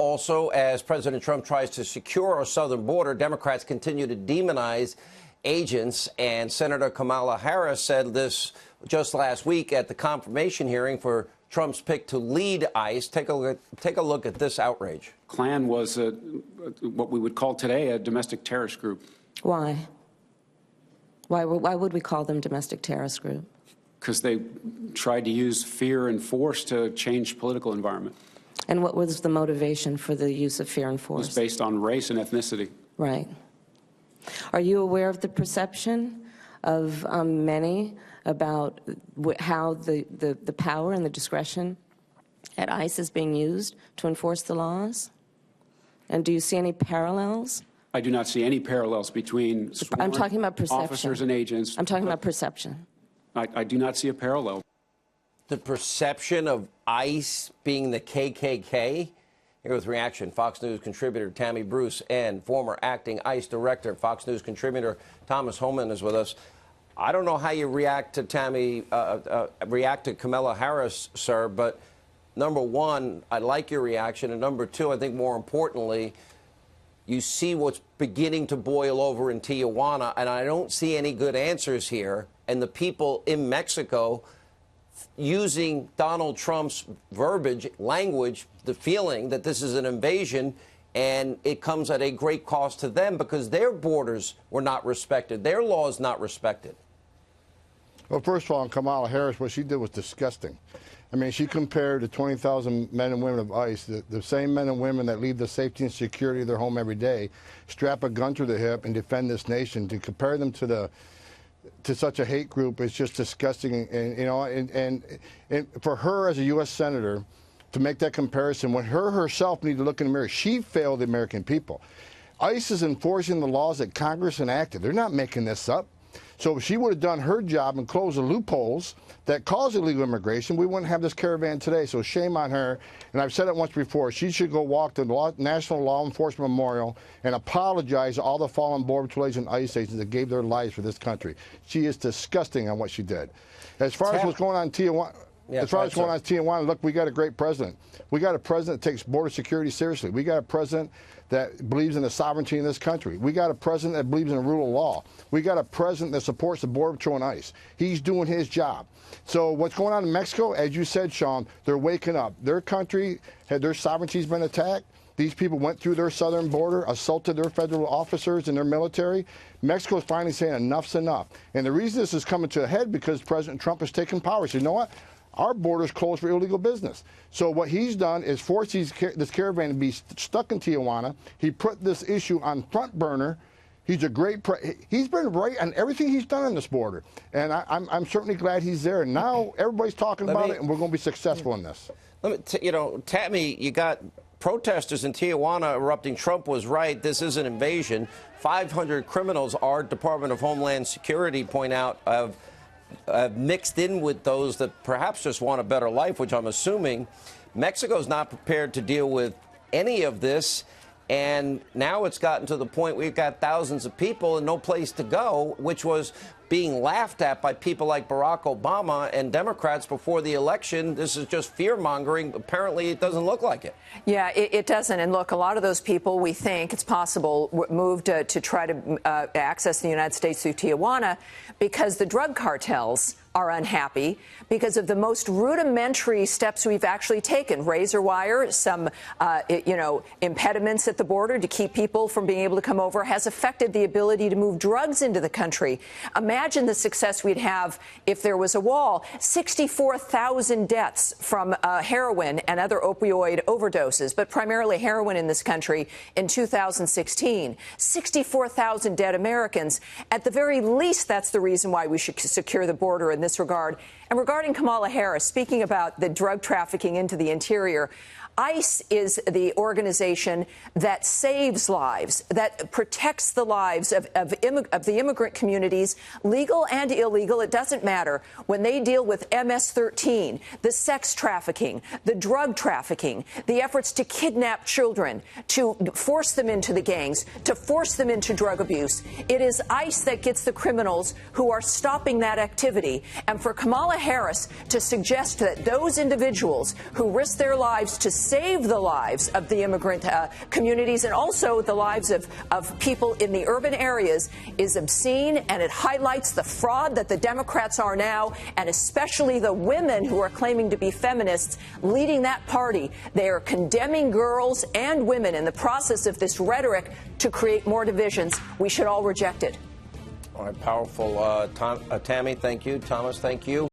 Also, as President Trump tries to secure our southern border, Democrats continue to demonize agents. And Senator Kamala Harris said this just last week at the confirmation hearing for Trump's pick to lead ICE. Take a look at this outrage. Klan was what we would call today a domestic terrorist group. Why? Why would we call them domestic terrorist group? Because they tried to use fear and force to change political environment. And what was the motivation for the use of fear and force? It was based on race and ethnicity. Right. Are you aware of the perception of many about how the power and the discretion at ICE is being used to enforce the laws? And do you see any parallels? I do not see any parallels between sworn I'm talking about perception. Officers and agents. I'm talking about perception. I do not see a parallel. The perception of ICE being the KKK? Here with reaction, Fox News contributor Tammy Bruce and former acting ICE director, Fox News contributor Tom Homan is with us. I don't know how you react to Kamala Harris, sir, but number one, I like your reaction, and number two, I think more importantly, you see what's beginning to boil over in Tijuana, and I don't see any good answers here. And the people in Mexico using Donald Trump's verbiage, language, the feeling that this is an invasion, and it comes at a great cost to them because their borders were not respected, their laws not respected. Well, first of all, Kamala Harris, what she did was disgusting. I mean, she compared the 20,000 men and women of ICE, the same men and women that leave the safety and security of their home every day, strap a gun to their hip and defend this nation, to compare them to such a hate group is just disgusting. And you know, and for her as a U.S. senator to make that comparison, when her herself needed to look in the mirror, she failed the American people. ICE is enforcing the laws that Congress enacted. They're not making this up. So if she would have done her job and closed the loopholes that cause illegal immigration, we wouldn't have this caravan today. So shame on her. And I've said it once before, she should go walk to the National Law Enforcement Memorial and apologize to all the fallen Border Patrol agents and ICE agents that gave their lives for this country. She is disgusting on what she did. As far as what's going on in Tijuana, look, we got a great president. We got a president that takes border security seriously. We got a president that believes in the sovereignty in this country. We got a president that believes in the rule of law. We got a president that supports the Border Patrol and ICE. He's doing his job. So what's going on in Mexico, as you said, Sean, they're waking up. Their country, their sovereignty's been attacked. These people went through their southern border, assaulted their federal officers and their military. Mexico's finally saying enough's enough. And the reason this is coming to a head because President Trump has taken power. He said, you know what? Our border's closed for illegal business. So what he's done is force this caravan to be stuck in Tijuana. He put this issue on front burner. He's a great he's been right on everything he's done on this border. And I'm certainly glad he's there. And now everybody's talking about it, and we're going to be successful in this. You know, Tammy, you got protesters in Tijuana erupting. Trump was right. This is an invasion. 500 criminals, our Department of Homeland Security point out, have mixed in with those that perhaps just want a better life, which I'm assuming Mexico's not prepared to deal with any of this. And now it's gotten to the point we've got thousands of people and no place to go, which was being laughed at by people like Barack Obama and Democrats before the election. This is just fear-mongering. Apparently, it doesn't look like it. Yeah, it doesn't. And look, a lot of those people, we think it's possible, moved to try to access the United States through Tijuana because the drug cartels are unhappy because of the most rudimentary steps we've actually taken. Razor wire, some, impediments at the border to keep people from being able to come over has affected the ability to move drugs into the country. Imagine the success we'd have if there was a wall. 64,000 deaths from heroin and other opioid overdoses, but primarily heroin in this country in 2016. 64,000 dead Americans. At the very least, that's the reason why we should secure the border in this regard. And regarding Kamala Harris, speaking about the drug trafficking into the interior, ICE is the organization that saves lives, that protects the lives of the immigrant communities, legal and illegal. It doesn't matter. When they deal with MS-13, the sex trafficking, the drug trafficking, the efforts to kidnap children, to force them into the gangs, to force them into drug abuse, it is ICE that gets the criminals who are stopping that activity. And for Kamala Harris to suggest that those individuals who risk their lives to save the lives of the immigrant communities and also the lives of people in the urban areas is obscene, and it highlights the fraud that the Democrats are now, and especially the women who are claiming to be feminists leading that party. They are condemning girls and women in the process of this rhetoric to create more divisions. We should all reject it. All right, powerful. Tammy, thank you. Thomas, thank you.